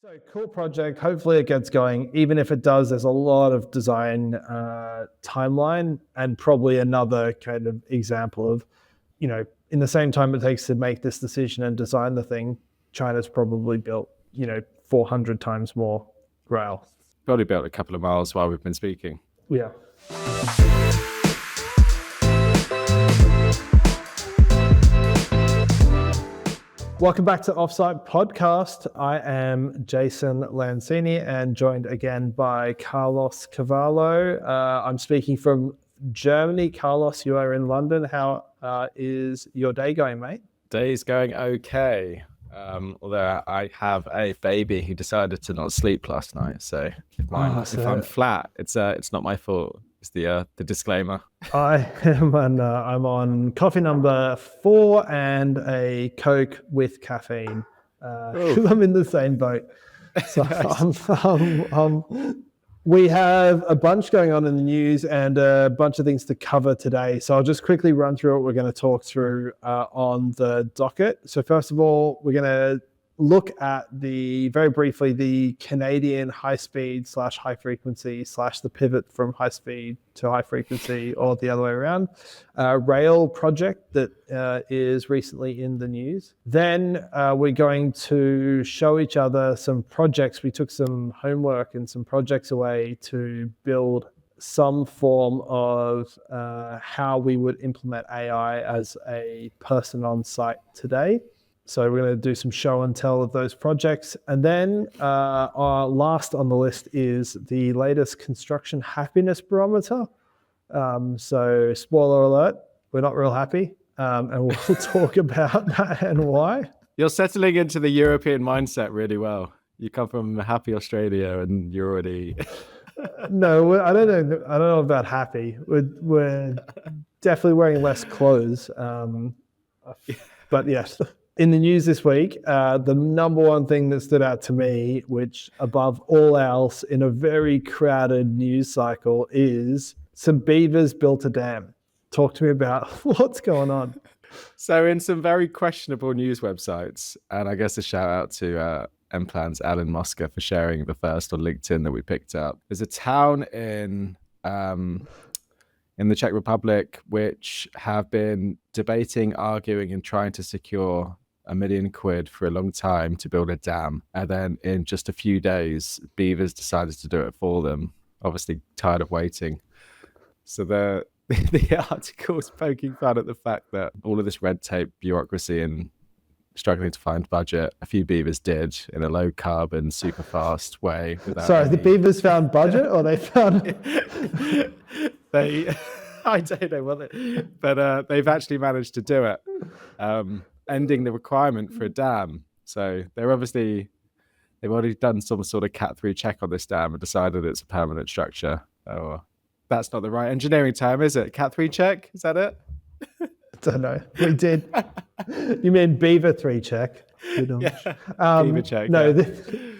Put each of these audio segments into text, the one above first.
So cool project. Hopefully it gets going. Even if it does, there's a lot of design timeline and probably another kind of example of, in the same time it takes to make this decision and design the thing, China's probably built, 400 times more rail. Probably built a couple of miles while we've been speaking. Yeah. Welcome back to Offsite Podcast. I am Jason Lancini and joined again by Carlos Cavallo. I'm speaking from Germany. Carlos, you are in London. How is your day going, mate? Day's going okay. Although I have a baby who decided to not sleep last night. So if I'm flat, it's not my fault. It's the disclaimer. I'm on coffee number 4 and a Coke with caffeine. I'm in the same boat. So we have a bunch going on in the news and a bunch of things to cover today. So I'll just quickly run through what we're going to talk through on the docket. So first of all, we're going to look at very briefly the Canadian high-speed / high-frequency / the pivot from high-speed to high-frequency or the other way around rail project that is recently in the news. Then we're going to show each other some projects. We took some homework and some projects away to build some form of how we would implement AI as a person on site today. So we're going to do some show and tell of those projects. And then our last on the list is the latest Construction Happiness Barometer. So spoiler alert, we're not real happy. And we'll talk about that and why. You're settling into the European mindset really well. You come from happy Australia and you're already... No, I don't know about happy. We're definitely wearing less clothes. But yes. In the news this week, the number one thing that stood out to me, which above all else in a very crowded news cycle, is some beavers built a dam. Talk to me about what's going on. So in some very questionable news websites, and I guess a shout out to Mplan's Alan Mosca for sharing the first on LinkedIn that we picked up. There's a town in the Czech Republic which have been debating, arguing, and trying to secure £1 million for a long time to build a dam. And then in just a few days, beavers decided to do it for them, obviously tired of waiting. So the article is poking fun at the fact that all of this red tape, bureaucracy, and struggling to find budget, a few beavers did in a low carbon, super fast way. Sorry, the beavers found budget or they found... I don't know, but they've actually managed to do it, ending the requirement for a dam. So they've already done some sort of Cat 3 check on this dam and decided it's a permanent structure. Oh, that's not the right engineering term, is it? Cat 3 check? Is that it? I don't know. We did. You mean Beaver 3 check? Yeah. Beaver check. No,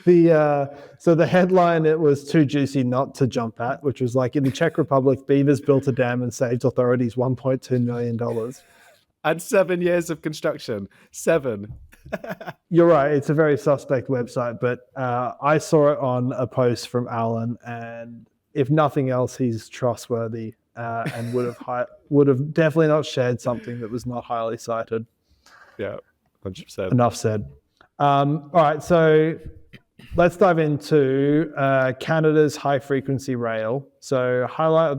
yeah. So the headline, it was too juicy not to jump at, which was like, in the Czech Republic, beavers built a dam and saved authorities $1.2 million. And 7 years of construction. 7. You're right. It's a very suspect website, but I saw it on a post from Alan, and if nothing else, he's trustworthy and would have definitely not shared something that was not highly cited. Yeah, 100%. Enough said. All right, so let's dive into Canada's high-frequency rail. So highlight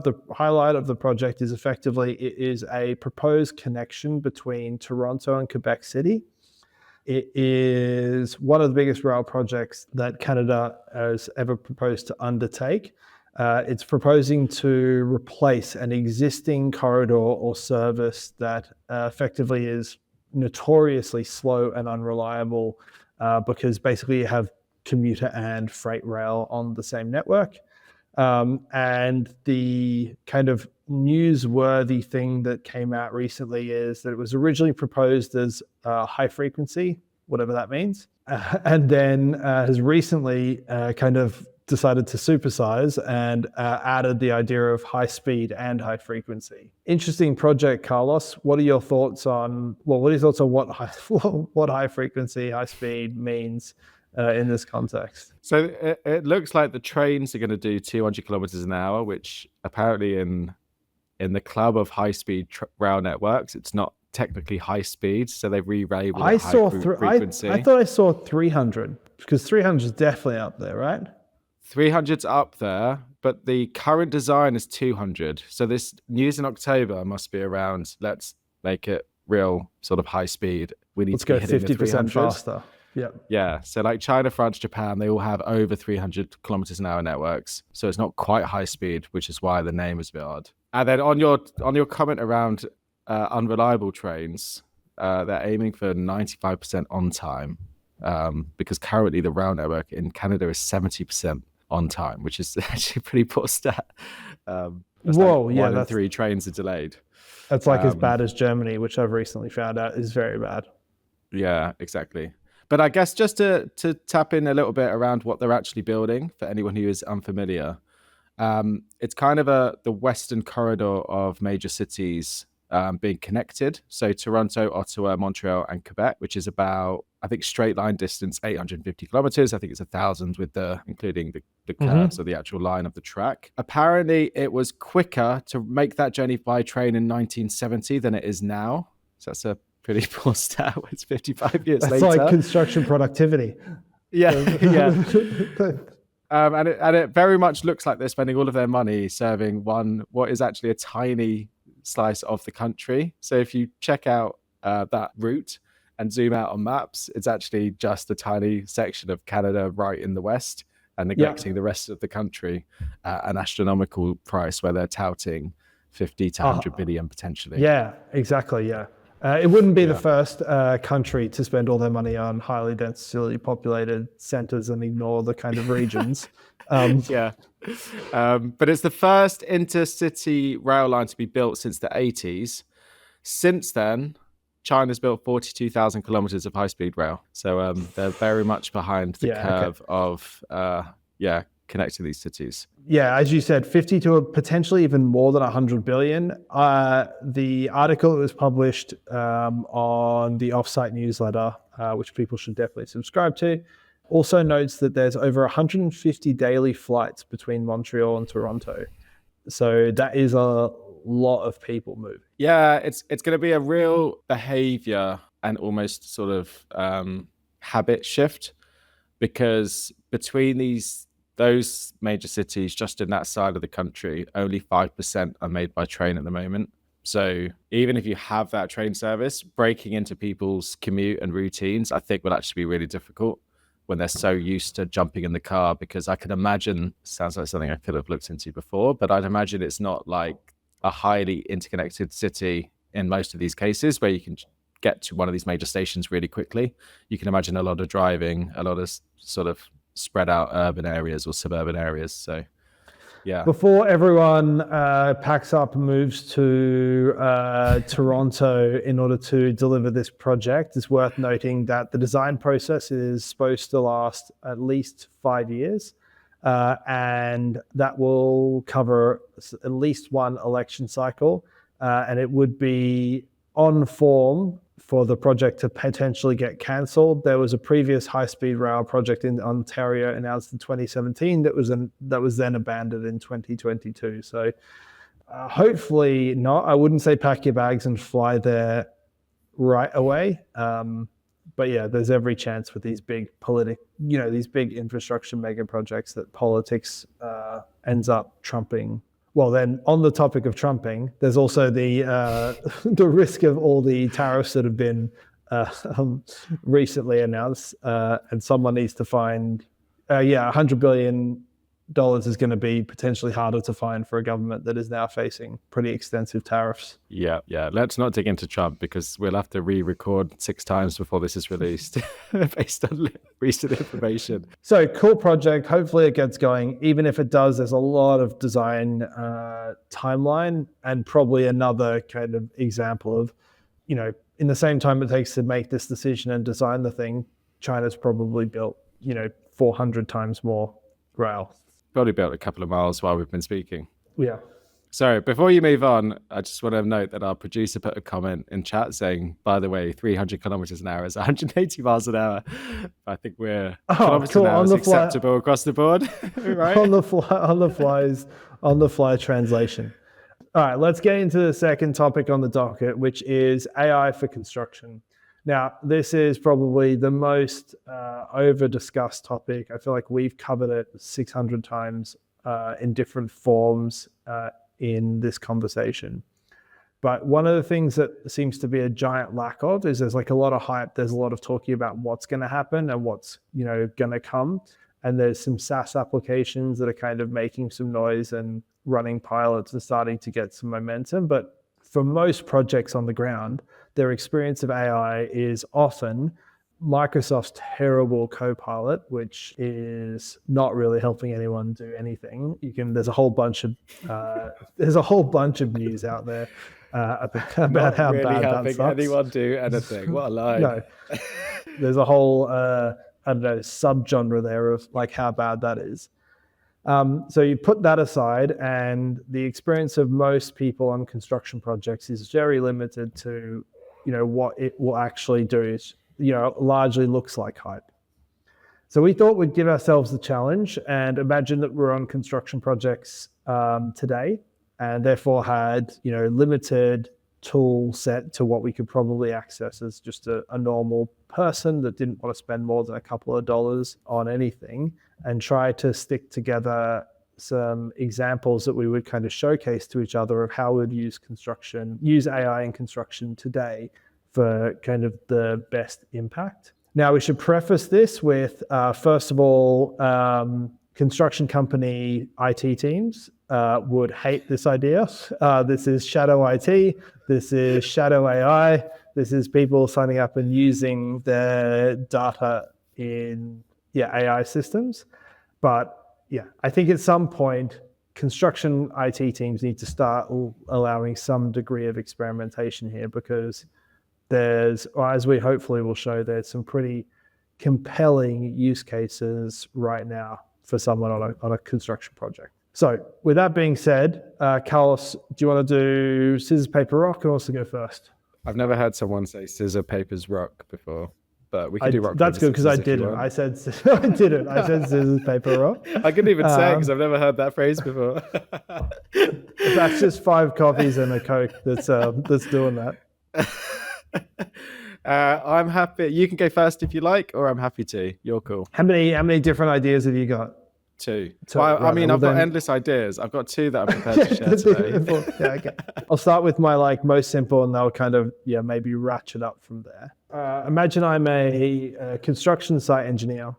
of the project is effectively it is a proposed connection between Toronto and Quebec City. It is one of the biggest rail projects that Canada has ever proposed to undertake. It's proposing to replace an existing corridor or service that effectively is notoriously slow and unreliable because basically you have commuter and freight rail on the same network. And the kind of newsworthy thing that came out recently is that it was originally proposed as high frequency, whatever that means, and then has recently kind of decided to supersize and added the idea of high speed and high frequency. Interesting project, Carlos. What are your thoughts on what high frequency, high speed means in this context. So it looks like the trains are going to do 200 kilometers an hour, which apparently in the club of high-speed rail networks, it's not technically high speed, so they've relabeled it high frequency. I thought I saw 300, because 300 is definitely up there, right? 300's up there, but the current design is 200. So this news in October must be around, let's make it real sort of high speed. We need Let's to go be hitting 50% faster. Yeah. Yeah. So like China, France, Japan, they all have over 300 kilometers an hour networks. So it's not quite high speed, which is why the name is a bit odd. And then on your comment around unreliable trains, they're aiming for 95% on time, because currently the rail network in Canada is 70% on time, which is actually a pretty poor stat. Whoa, like yeah, one in 3 trains are delayed. That's like as bad as Germany, which I've recently found out is very bad. Yeah, exactly. But I guess just to tap in a little bit around what they're actually building for anyone who is unfamiliar, it's kind of the western corridor of major cities being connected. So Toronto, Ottawa, Montreal, and Quebec, which is about, I think, straight line distance 850 kilometers. I think it's 1,000 with including the curves of the actual line of the track. Apparently, it was quicker to make that journey by train in 1970 than it is now. So that's a pretty poor stat. It's 55 years later. That's like construction productivity. Yeah, yeah. And it very much looks like they're spending all of their money serving what is actually a tiny slice of the country. So if you check out that route and zoom out on maps, it's actually just a tiny section of Canada right in the west, and neglecting the rest of the country at an astronomical price where they're touting 50 to 100 billion potentially. Yeah, exactly. Yeah. It wouldn't be the first country to spend all their money on highly densely populated centers and ignore the kind of regions. But it's the first intercity rail line to be built since the 80s. Since then, China's built 42,000 kilometers of high-speed rail. So they're very much behind the curve of connecting these cities. Yeah, as you said, 50 to potentially even more than 100 billion. The article that was published on the Offsite newsletter, which people should definitely subscribe to, also notes that there's over 150 daily flights between Montreal and Toronto. So that is a lot of people moving. Yeah, it's going to be a real behavior and almost sort of habit shift, because between those major cities just in that side of the country, only 5% are made by train at the moment. So even if you have that train service, breaking into people's commute and routines, I think will actually be really difficult when they're so used to jumping in the car, because I can imagine, sounds like something I could have looked into before, but I'd imagine it's not like a highly interconnected city in most of these cases where you can get to one of these major stations really quickly. You can imagine a lot of driving, a lot of sort of spread out urban areas or suburban areas. So yeah. Before everyone packs up and moves to Toronto in order to deliver this project, it's worth noting that the design process is supposed to last at least 5 years, and that will cover at least one election cycle, and it would be on form for the project to potentially get cancelled. There was a previous high-speed rail project in Ontario announced in 2017 that was then abandoned in 2022. So hopefully not. I wouldn't say pack your bags and fly there right away. But yeah, there's every chance with these big these big infrastructure mega projects that politics ends up trumping. Well, then on the topic of trumping, there's also the risk of all the tariffs that have been recently announced, and someone needs to find, $100 billion is going to be potentially harder to find for a government that is now facing pretty extensive tariffs. Yeah. Let's not dig into Trump, because we'll have to re-record 6 times before this is released based on recent information. So cool project. Hopefully it gets going. Even if it does, there's a lot of design timeline, and probably another kind of example of, in the same time it takes to make this decision and design the thing, China's probably built, 400 times more rail. Probably built a couple of miles while we've been speaking. Yeah. Sorry, before you move on, I just want to note that our producer put a comment in chat saying, by the way, 300 kilometers an hour is 180 miles an hour. I think we're kilometers cool. an hour On is the fly, acceptable across the board, right? on the fly translation. All right, let's get into the second topic on the docket, which is AI for construction. Now, this is probably the most over-discussed topic. I feel like we've covered it 600 times in different forms in this conversation. But one of the things that seems to be a giant lack of is there's like a lot of hype. There's a lot of talking about what's going to happen and what's going to come. And there's some SaaS applications that are kind of making some noise and running pilots and starting to get some momentum. But for most projects on the ground, their experience of AI is often Microsoft's terrible Copilot, which is not really helping anyone do anything. There's a whole bunch of news out there about Not how really bad that helping sucks. anyone do anything. What a lie. No, there's a whole subgenre there of like how bad that is. So you put that aside, and the experience of most people on construction projects is very limited to, what it will actually do. Is, largely looks like hype. So we thought we'd give ourselves the challenge and imagine that we're on construction projects today, and therefore had, limited tool set to what we could probably access as just a normal person that didn't want to spend more than a couple of dollars on anything, and try to stick together some examples that we would kind of showcase to each other of how we'd use AI in construction today for kind of the best impact. Now, we should preface this with, first of all, construction company IT teams would hate this idea. This is shadow IT. This is shadow AI. This is people signing up and using their data in AI systems. But I think at some point, construction IT teams need to start allowing some degree of experimentation here, because as we hopefully will show, there's some pretty compelling use cases right now for someone on a construction project. So with that being said, Carlos, do you want to do scissors, paper, rock, or also go first? I've never heard someone say scissor, papers, rock before, but we can do rock. That's good, because I didn't. I said scissors, paper, rock. I couldn't even say it because I've never heard that phrase before. That's just 5 coffees and a Coke that's doing that. I'm happy. You can go first if you like, or I'm happy to. You're cool. How many different ideas have you got? 2. Well, right, I've got endless ideas. I've got 2 that I'm prepared to share today. Okay. I'll start with my most simple, and they'll kind of maybe ratchet up from there. Imagine I'm a construction site engineer.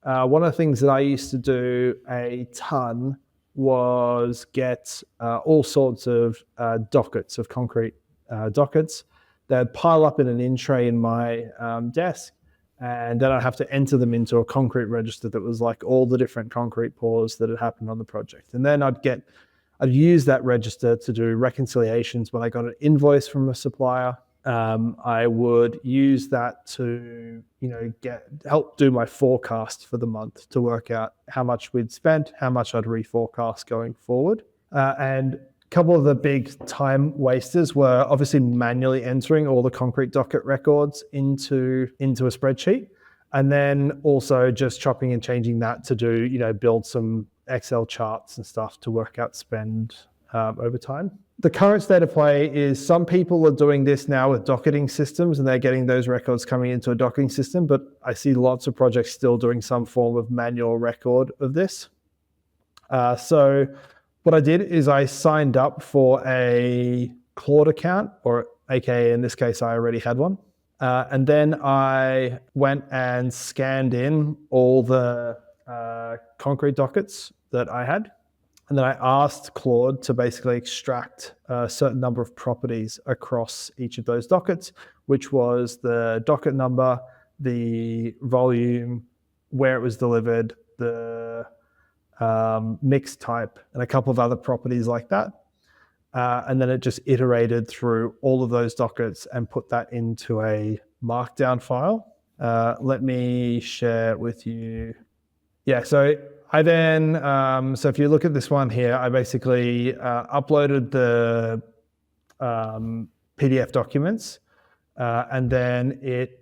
One of the things that I used to do a ton was get all sorts of dockets of concrete dockets. They'd pile up in an in tray in my desk, and then I'd have to enter them into a concrete register that was like all the different concrete pours that had happened on the project. And then I'd use that register to do reconciliations. When I got an invoice from a supplier, I would use that to help do my forecast for the month, to work out how much we'd spent, how much I'd reforecast going forward. And a couple of the big time wasters were obviously manually entering all the concrete docket records into a spreadsheet, and then also just chopping and changing that to do, build some Excel charts and stuff to work out spend over time. The current state of play is some people are doing this now with docketing systems, and they're getting those records coming into a docketing system, but I see lots of projects still doing some form of manual record of this. So what I did is I signed up for a Claude account, or AKA in this case, I already had one. And then I went and scanned in all the concrete dockets that I had. And then I asked Claude to basically extract a certain number of properties across each of those dockets, which was the docket number, the volume, where it was delivered, the mix type, and a couple of other properties like that. And then it just iterated through all of those dockets and put that into a markdown file. Let me share it with you. Yeah, so I then, so if you look at this one here, I basically uploaded the PDF documents, and then it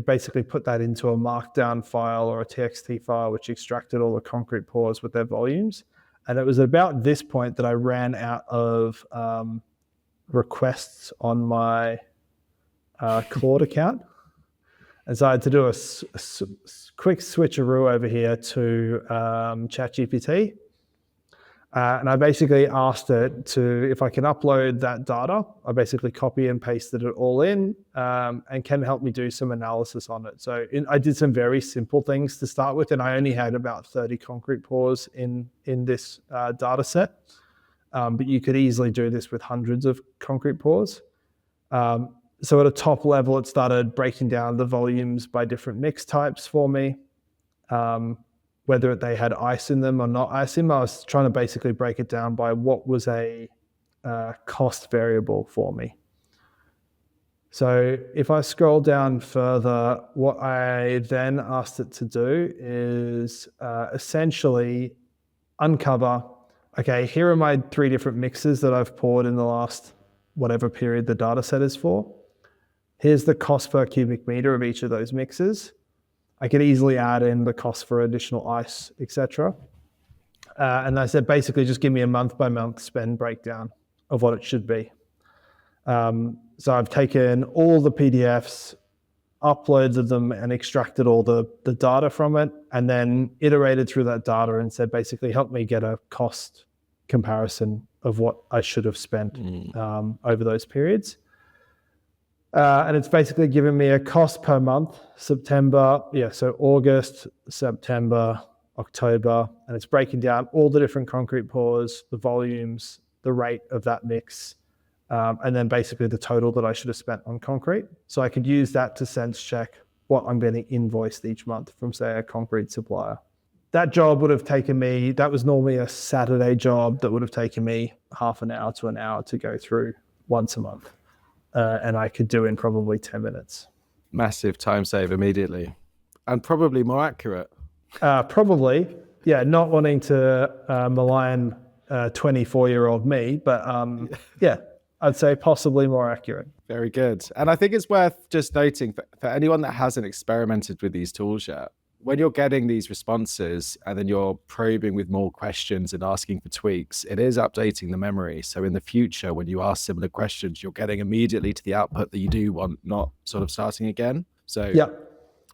basically put that into a markdown file or a TXT file, which extracted all the concrete pours with their volumes. And it was about this point that I ran out of requests on my Claude account. And so I had to do a quick switcheroo over here to ChatGPT. And I basically asked it if I can upload that data. I basically copy and pasted it all in, and can help me do some analysis on it. So I did some very simple things to start with, and I only had about 30 concrete pours in this data set. But you could easily do this with hundreds of concrete pours. So at a top level, it started breaking down the volumes by different mix types for me. Whether they had ice in them or not ice in them, I was trying to basically break it down by what was a cost variable for me. So if I scroll down further, what I then asked it to do is essentially uncover, okay, here are my 3 different mixes that I've poured in the last whatever period the data set is for. Here's the cost per cubic meter of each of those mixes. I could easily add in the cost for additional ice, etc. And I said, basically, just give me a month-by-month spend breakdown of what it should be. So I've taken all the PDFs, uploaded them, and extracted all the data from it, and then iterated through that data and said, basically, help me get a cost comparison of what I should have spent over those periods. And it's basically given me a cost per month, September, so August, September, October, and it's breaking down all the different concrete pours, the volumes, the rate of that mix, and then basically the total that I should have spent on concrete. So I could use that to sense check what I'm getting invoiced each month from, say, a concrete supplier. That job would have taken me, that was normally a Saturday job that would have taken me half an hour to an hour to go through once a month. And I could do in probably 10 minutes. Massive time save immediately. And probably more accurate. Probably. Yeah, not wanting to malign 24-year-old me, but yeah, I'd say possibly more accurate. Very good. And I think it's worth just noting for anyone that hasn't experimented with these tools yet, when you're getting these responses and then you're probing with more questions and asking for tweaks, it is updating the memory. So in the future, when you ask similar questions, you're getting immediately to the output that you do want, not sort of starting again. So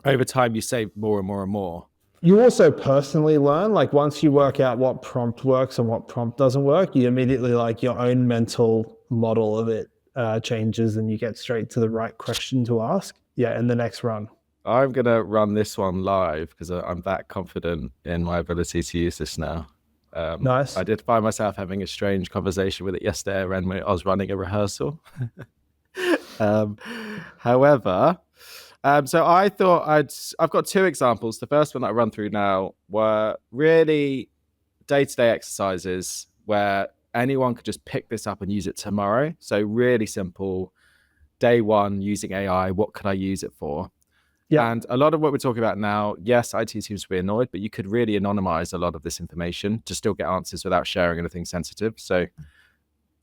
over time, you save more and more and more. You also personally learn, like once you work out what prompt works and what prompt doesn't work, you immediately like your own mental model of it changes and you get straight to the right question to ask. Yeah, in the next run. I'm going to run this one live because I'm that confident in my ability to use this now. Nice. I did find myself having a strange conversation with it yesterday when I was running a rehearsal. However, so I thought I've got 2 examples. The first one that I run through now were really day-to-day exercises where anyone could just pick this up and use it tomorrow. So really simple. Day 1, using AI, what could I use it for? Yeah. And a lot of what we're talking about now, yes, IT seems to be annoyed, but you could really anonymize a lot of this information to still get answers without sharing anything sensitive. So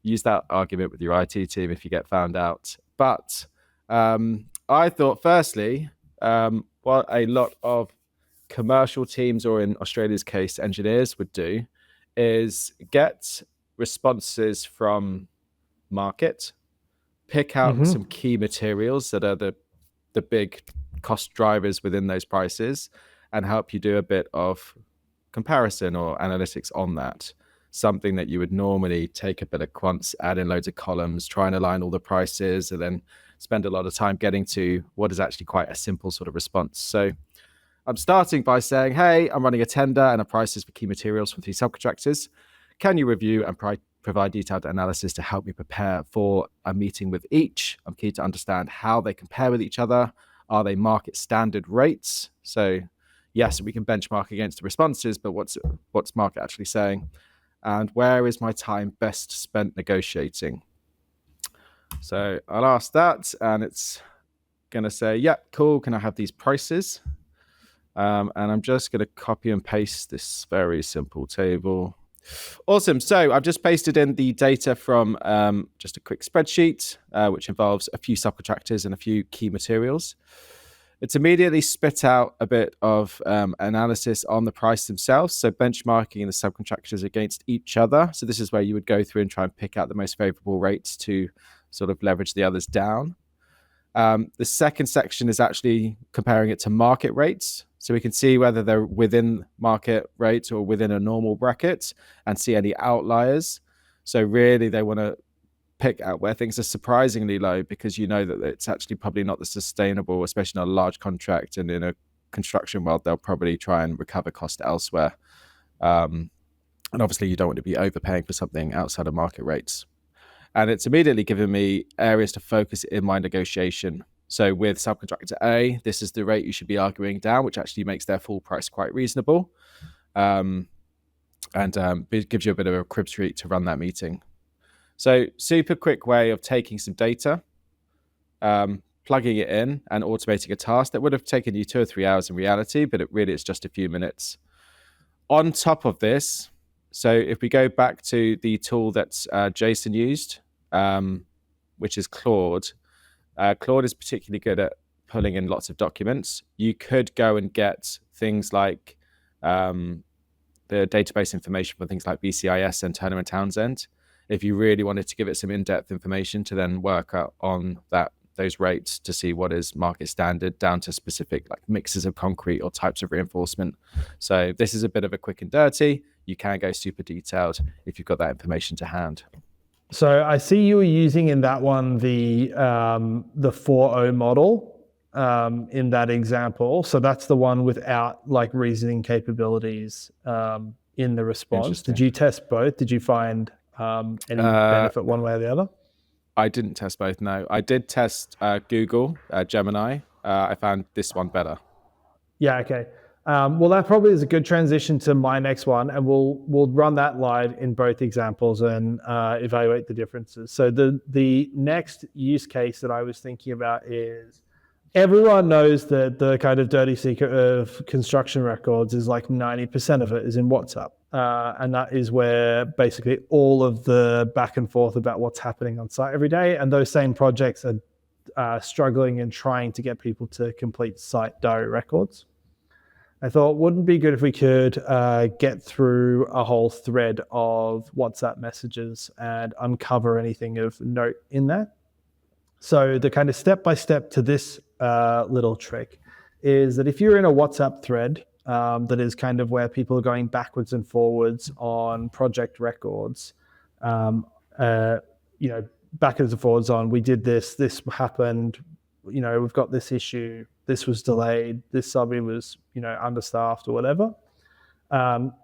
use that argument with your IT team if you get found out. But I thought, firstly, what a lot of commercial teams, or in Australia's case, engineers would do, is get responses from market, pick out some key materials that are the big cost drivers within those prices, and help you do a bit of comparison or analytics on that. Something that you would normally take a bit of quants, add in loads of columns, try and align all the prices, and then spend a lot of time getting to what is actually quite a simple sort of response. So I'm starting by saying, hey, I'm running a tender and a prices for key materials from 3 subcontractors. Can you review and provide detailed analysis to help me prepare for a meeting with each? I'm keen to understand how they compare with each other. Are they market standard rates? So yes, we can benchmark against the responses, but what's market actually saying? And where is my time best spent negotiating? So I'll ask that, and it's going to say, yeah, cool. Can I have these prices? And I'm just going to copy and paste this very simple table. Awesome. So I've just pasted in the data from just a quick spreadsheet, which involves a few subcontractors and a few key materials. It's immediately spit out a bit of analysis on the price themselves. So benchmarking the subcontractors against each other. So this is where you would go through and try and pick out the most favorable rates to sort of leverage the others down. The second section is actually comparing it to market rates. So we can see whether they're within market rates or within a normal bracket and see any outliers. So really they want to pick out where things are surprisingly low, because you know that it's actually probably not the sustainable, especially in a large contract, and in a construction world, they'll probably try and recover cost elsewhere. And obviously you don't want to be overpaying for something outside of market rates. And it's immediately given me areas to focus in my negotiation. So with subcontractor A, this is the rate you should be arguing down, which actually makes their full price quite reasonable. And it gives you a bit of a crib street to run that meeting. So super quick way of taking some data, plugging it in and automating a task that would have taken you 2 or 3 hours in reality, but it really is just a few minutes. On top of this, so if we go back to the tool that Jason used, which is Claude, Claude is particularly good at pulling in lots of documents. You could go and get things like the database information for things like BCIS and Turner and Townsend, if you really wanted to give it some in-depth information to then work out on those rates to see what is market standard down to specific like mixes of concrete or types of reinforcement. So this is a bit of a quick and dirty. You can go super detailed if you've got that information to hand. So I see you were using in that one the 4O model in that example. So that's the one without like reasoning capabilities in the response. Did you test both? Did you find any benefit one way or the other? I didn't test both, no. I did test Google, Gemini. I found this one better. Yeah, okay. Well, that probably is a good transition to my next one, and we'll run that live in both examples and evaluate the differences. So the next use case that I was thinking about is, everyone knows that the kind of dirty secret of construction records is like 90% of it is in WhatsApp. And that is where basically all of the back and forth about what's happening on site every day. And those same projects are struggling and trying to get people to complete site diary records. I thought, wouldn't it be good if we could get through a whole thread of WhatsApp messages and uncover anything of note in that? So the kind of step-by-step to this little trick is that if you're in a WhatsApp thread that is kind of where people are going backwards and forwards on project records, backwards and forwards on, we did this happened, we've got this issue, this was delayed, this subby was, understaffed or whatever.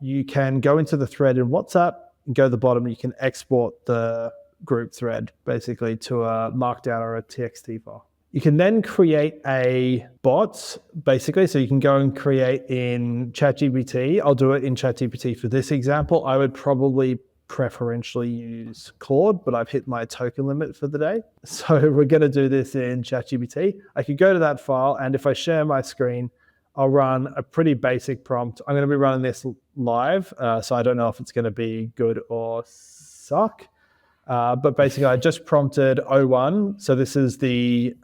You can go into the thread in WhatsApp, and go to the bottom, you can export the group thread basically to a markdown or a TXT file. You can then create a bot basically, so you can go and create in ChatGPT. I'll do it in ChatGPT for this example. I would probably preferentially use Claude, but I've hit my token limit for the day. So we're going to do this in ChatGPT. I could go to that file, and if I share my screen, I'll run a pretty basic prompt. I'm going to be running this live, so I don't know if it's going to be good or suck. But basically, I just prompted O1. So this is the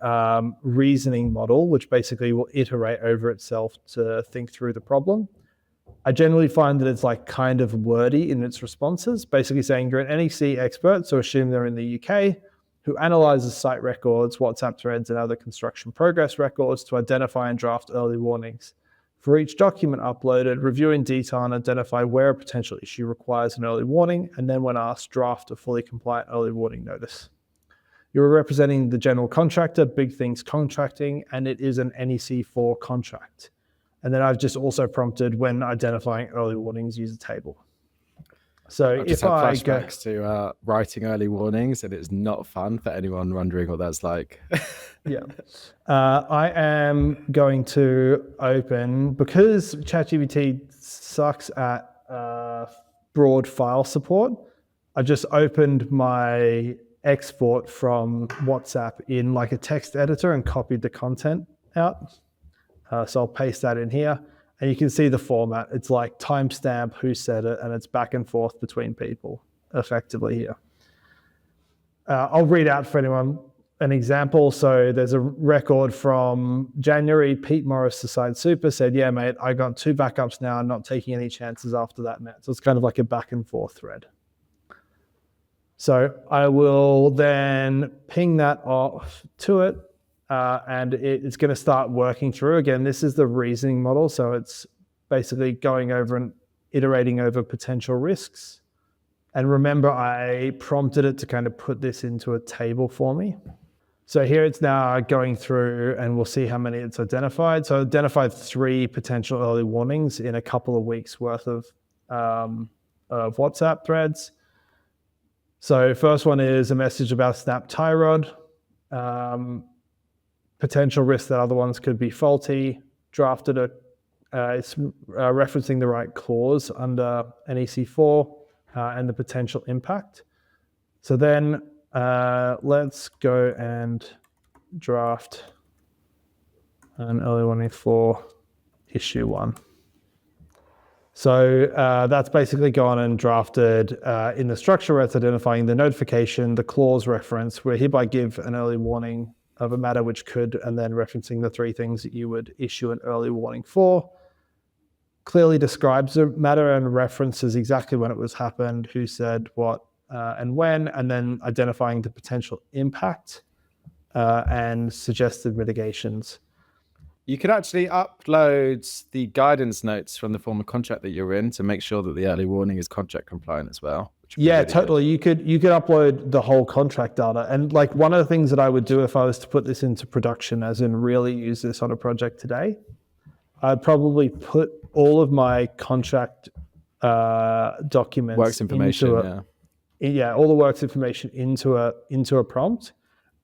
reasoning model, which basically will iterate over itself to think through the problem. I generally find that it's like kind of wordy in its responses, basically saying you're an NEC expert, so assume they're in the UK, who analyzes site records, WhatsApp threads, and other construction progress records to identify and draft early warnings. For each document uploaded, review in detail and identify where a potential issue requires an early warning, and then when asked, draft a fully compliant early warning notice. You're representing the general contractor, Big Things Contracting, and it is an NEC 4 contract. And then I've just also prompted, when identifying early warnings, use a table. So if I go flashbacks to writing early warnings, and it's not fun for anyone wondering what that's like. Yeah. I am going to open, because ChatGPT sucks at broad file support, I've just opened my export from WhatsApp in like a text editor and copied the content out. So I'll paste that in here. And you can see the format. It's like timestamp, who said it, and it's back and forth between people effectively here. I'll read out for anyone an example. So there's a record from January. Pete Morris, the site super, said, yeah, mate, I got 2 backups now. I'm not taking any chances after that, Matt. So it's kind of like a back and forth thread. So I will then ping that off to it, and it's going to start working through. Again, this is the reasoning model. So it's basically going over and iterating over potential risks. And remember, I prompted it to kind of put this into a table for me. So here it's now going through, and we'll see how many it's identified. So I identified 3 potential early warnings in a couple of weeks worth of WhatsApp threads. So first one is a message about snap tie rod, potential risk that other ones could be faulty, drafted it's referencing the right clause under NEC4 and the potential impact. So then let's go and draft an early warning for issue 1. So that's basically gone and drafted in the structure where it's identifying the notification, the clause reference. We hereby give an early warning of a matter which could, and then referencing the 3 things that you would issue an early warning for. Clearly describes the matter and references exactly when it was happened, who said what and when, and then identifying the potential impact and suggested mitigations. You can actually upload the guidance notes from the former contract that you're in to make sure that the early warning is contract compliant as well. Yeah, really totally. Good. You could upload the whole contract data. And like one of the things that I would do if I was to put this into production, as in really use this on a project today, I'd probably put all of my contract documents, works information, all the works information into a prompt,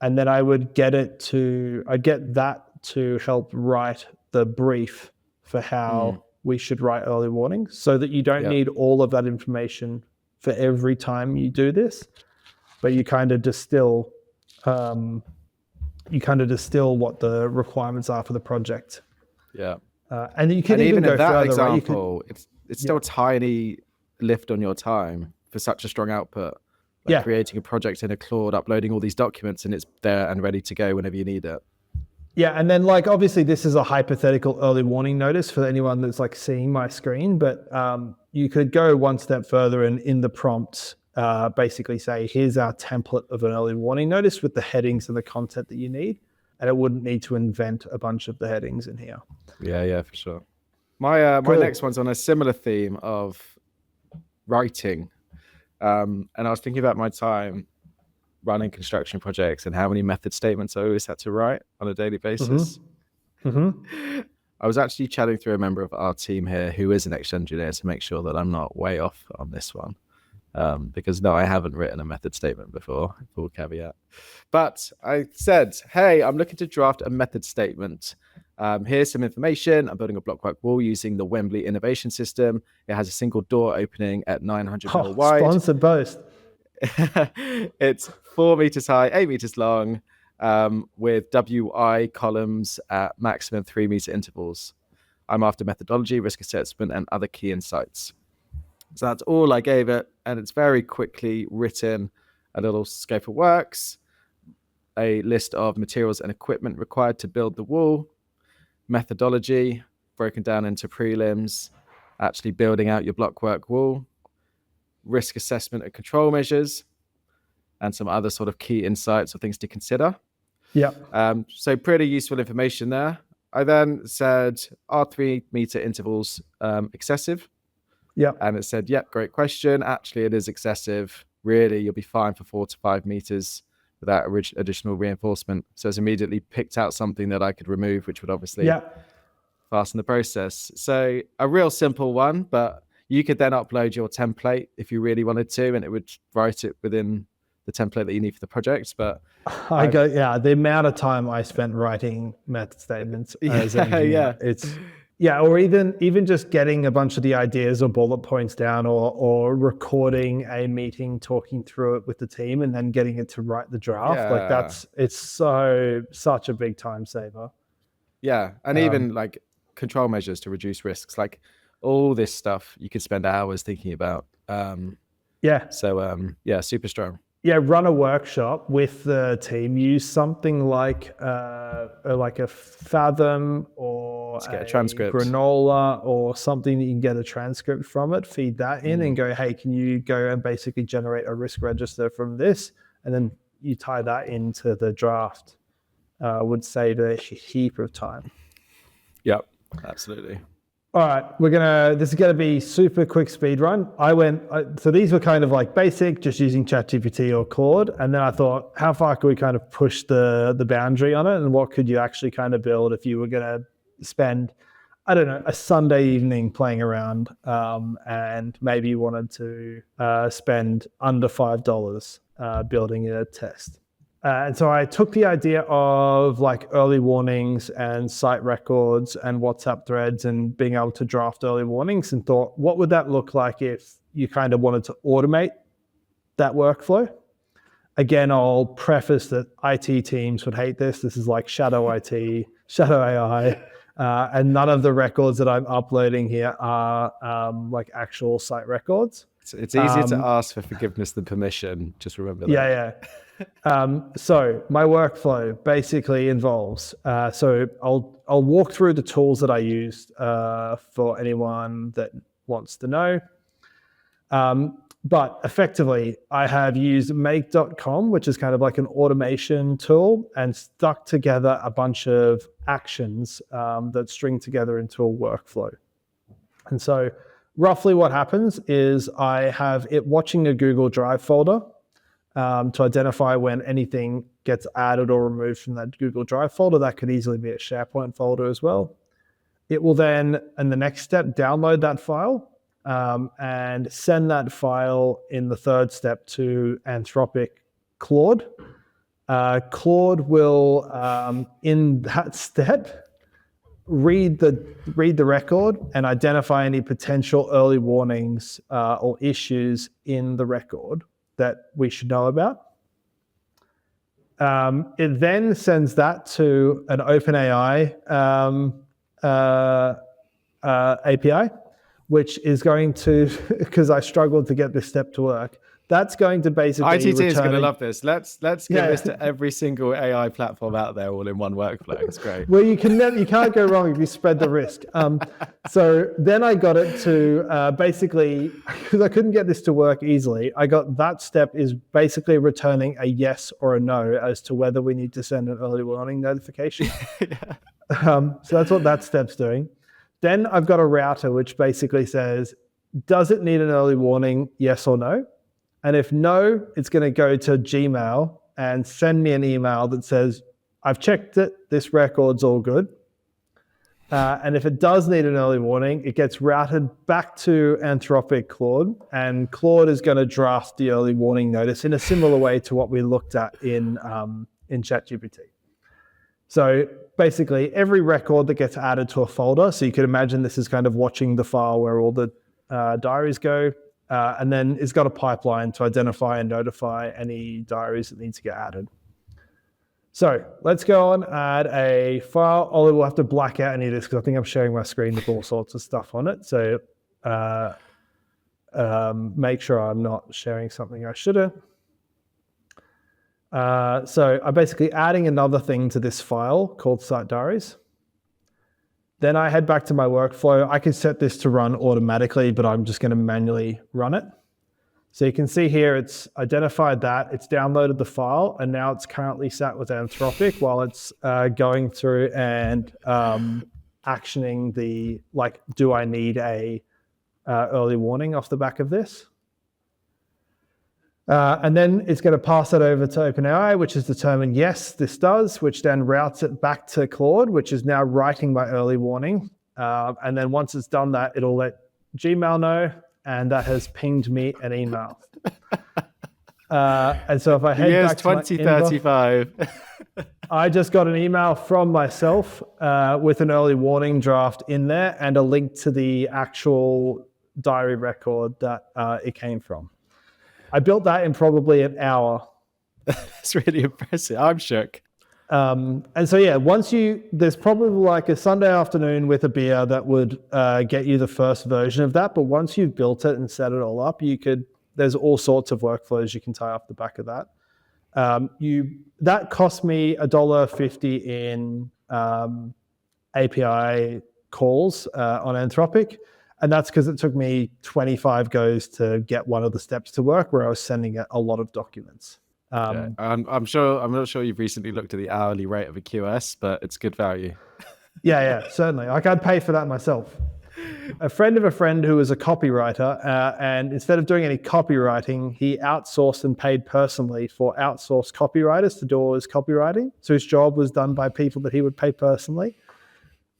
and then I would get that to help write the brief for how we should write early warnings, so that you don't need all of that information for every time you do this, but you kind of distill what the requirements are for the project. Yeah. And you can even go in that further, example, right? It's still a tiny lift on your time for such a strong output. Creating a project in a Claude, uploading all these documents, and it's there and ready to go whenever you need it. Yeah, and then like obviously this is a hypothetical early warning notice for anyone that's like seeing my screen, but you could go one step further and in the prompt basically say, here's our template of an early warning notice with the headings and the content that you need, and it wouldn't need to invent a bunch of the headings in here. Yeah, for sure. My next one's on a similar theme of writing, and I was thinking about my time running construction projects and how many method statements I always had to write on a daily basis. I was actually chatting through a member of our team here who is an ex-engineer to make sure that I'm not way off on this one. Because no, I haven't written a method statement before, full caveat. But I said, hey, I'm looking to draft a method statement. Here's some information. I'm building a blockwork wall using the Wembley Innovation System. It has a single door opening at 900 mil wide. Sponsored boast. It's 4 meters high, 8 meters long, with WI columns at maximum 3 meter intervals. I'm after methodology, risk assessment, and other key insights. So that's all I gave it, and it's very quickly written. A little scope of works, a list of materials and equipment required to build the wall, methodology broken down into prelims, actually building out your blockwork wall, risk assessment and control measures, and some other sort of key insights or things to consider. So pretty useful information there. I then said, are 3 meter intervals excessive? And it said, great question. Actually, it is excessive. Really, you'll be fine for 4 to 5 meters without additional reinforcement. So it's immediately picked out something that I could remove, which would obviously fasten the process. So a real simple one, but you could then upload your template if you really wanted to, and it would write it within the template that you need for the project. But the amount of time I spent writing method statements as an engineer, or even just getting a bunch of the ideas or bullet points down, or recording a meeting, talking through it with the team, and then getting it to write the draft. It's such a big time saver. And even like control measures to reduce risks, like all this stuff you could spend hours thinking about. Yeah. So yeah, super strong. Yeah, run a workshop with the team. Use something like a Fathom or Let's get a a transcript. Granola or something that you can get a transcript from it. Feed that in and go, hey, can you go and basically generate a risk register from this? And then you tie that into the draft. Would save a heap of time. Yep, absolutely. All right, this is gonna be super quick speed run. So these were kind of like basic, just using ChatGPT or Claude, and then I thought, how far could we kind of push the boundary on it, and what could you actually kind of build if you were gonna spend, I don't know, a Sunday evening playing around, and maybe you wanted to spend under $5 building a test. And so I took the idea of like early warnings and site records and WhatsApp threads and being able to draft early warnings and thought, what would that look like if you kind of wanted to automate that workflow? Again, I'll preface that IT teams would hate this. This is like shadow IT, shadow AI, and none of the records that I'm uploading here are like actual site records. It's easier to ask for forgiveness than permission. Just remember that. Yeah. So my workflow basically involves, so I'll walk through the tools that I used for anyone that wants to know. But effectively, I have used make.com, which is kind of like an automation tool, and stuck together a bunch of actions that string together into a workflow. And so roughly what happens is I have it watching a Google Drive folder to identify when anything gets added or removed from that Google Drive folder. That could easily be a SharePoint folder as well. It will then, in the next step, download that file and send that file in the third step to Anthropic Claude. Claude will, in that step, read the record and identify any potential early warnings or issues in the record that we should know about. It then sends that to an OpenAI API, which is going to, because I struggled to get this step to work, that's going to basically ITT is going to love this. Let's give this to every single AI platform out there, all in one workflow. It's great. Well, you can't go wrong if you spread the risk. So then I got it to basically, because I couldn't get this to work easily, I got that step is basically returning a yes or a no as to whether we need to send an early warning notification. So that's what that step's doing. Then I've got a router which basically says, does it need an early warning, yes or no? And if no, it's going to go to Gmail and send me an email that says, I've checked it, this record's all good. And if it does need an early warning, it gets routed back to Anthropic Claude, and Claude is going to draft the early warning notice in a similar way to what we looked at in ChatGPT. So basically, every record that gets added to a folder, so you could imagine this is kind of watching the file where all the diaries go, and then it's got a pipeline to identify and notify any diaries that need to get added. So let's go and add a file. Ollie will have to black out any of this because I think I'm sharing my screen with all sorts of stuff on it. So make sure I'm not sharing something I shouldn't. So I'm basically adding another thing to this file called site diaries. Then I head back to my workflow. I can set this to run automatically, but I'm just going to manually run it. So you can see here, it's identified that, it's downloaded the file, and now it's currently sat with Anthropic while it's going through and actioning the, like, do I need a early warning off the back of this? And then it's going to pass it over to OpenAI, which has determined, yes, this does, which then routes it back to Claude, which is now writing my early warning. And then once it's done that, it'll let Gmail know, and that has pinged me an email. And so if I head back to 2035, I just got an email from myself with an early warning draft in there and a link to the actual diary record that it came from. I built that in probably an hour. That's really impressive. I'm shook. And so, there's probably like a Sunday afternoon with a beer that would get you the first version of that. But once you've built it and set it all up, there's all sorts of workflows you can tie off the back of that. That cost me $1.50 in API calls on Anthropic. And that's because it took me 25 goes to get one of the steps to work, where I was sending a lot of documents. I'm not sure you've recently looked at the hourly rate of a QS, but it's good value. Yeah, certainly. Like, I'd pay for that myself. A friend of a friend who was a copywriter, and instead of doing any copywriting, he outsourced and paid personally for outsourced copywriters to do all his copywriting. So his job was done by people that he would pay personally.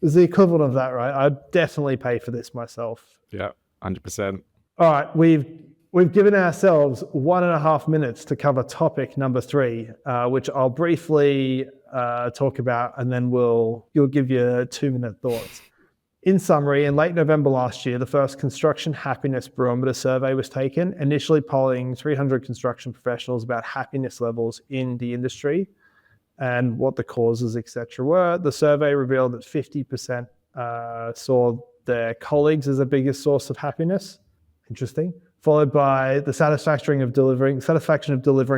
It was the equivalent of that, right? I'd definitely pay for this myself. Yeah, 100%. All right, we've given ourselves 1.5 minutes to cover topic number 3, which I'll briefly talk about, and then you'll give your 2-minute thoughts. In summary, in late November last year, the first Construction Happiness Barometer survey was taken, initially polling 300 construction professionals about happiness levels in the industry and what the causes, etc. were. The survey revealed that 50% saw their colleagues as the biggest source of happiness. Interesting. Followed by the satisfaction of delivering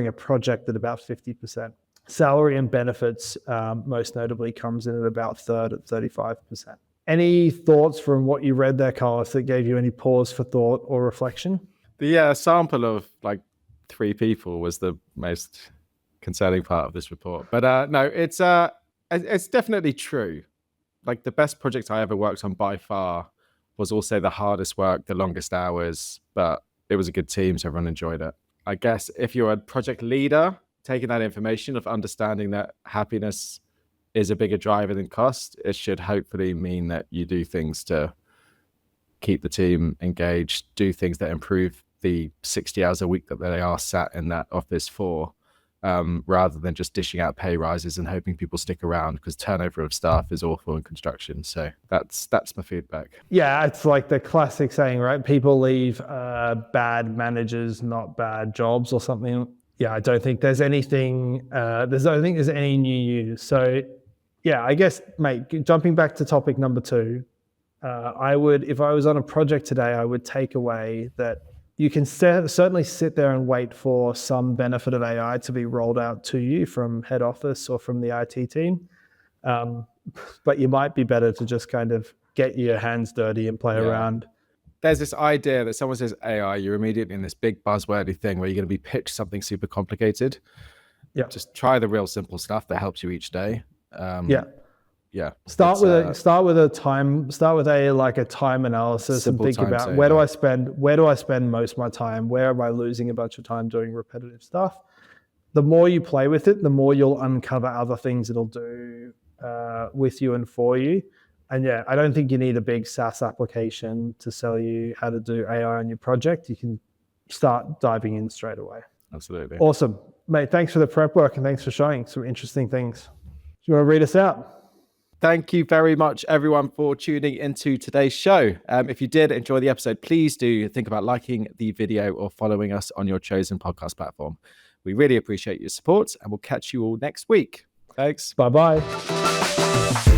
a project at about 50%. Salary and benefits, most notably, comes in at about third at 35%. Any thoughts from what you read there, Carlos, that gave you any pause for thought or reflection? The sample of like 3 people was the most concerning part of this report. But no, it's definitely true. Like, the best project I ever worked on by far was also the hardest work, the longest hours, but it was a good team, so everyone enjoyed it. I guess if you're a project leader, taking that information of understanding that happiness is a bigger driver than cost, it should hopefully mean that you do things to keep the team engaged, do things that improve the 60 hours a week that they are sat in that office for, rather than just dishing out pay rises and hoping people stick around, because turnover of staff is awful in construction. So that's my feedback. Yeah, it's like the classic saying, right? People leave bad managers, not bad jobs, or something. Yeah, I don't think there's anything. I don't think there's any new news. So, yeah, I guess, mate, jumping back to topic number 2, I would, if I was on a project today, I would take away that you can certainly sit there and wait for some benefit of AI to be rolled out to you from head office or from the IT team. But you might be better to just kind of get your hands dirty and play around. There's this idea that someone says AI, you're immediately in this big buzzwordy thing where you're going to be pitched something super complicated. Yeah. Just try the real simple stuff that helps you each day. Start with a time analysis and think about where do I spend most of my time? Where am I losing a bunch of time doing repetitive stuff? The more you play with it, the more you'll uncover other things it'll do with you and for you. And yeah, I don't think you need a big SaaS application to sell you how to do AI on your project. You can start diving in straight away. Absolutely. Awesome. Mate, thanks for the prep work and thanks for showing some interesting things. Do you want to read us out? Thank you very much, everyone, for tuning into today's show. If you did enjoy the episode, please do think about liking the video or following us on your chosen podcast platform. We really appreciate your support, and we'll catch you all next week. Thanks. Bye-bye.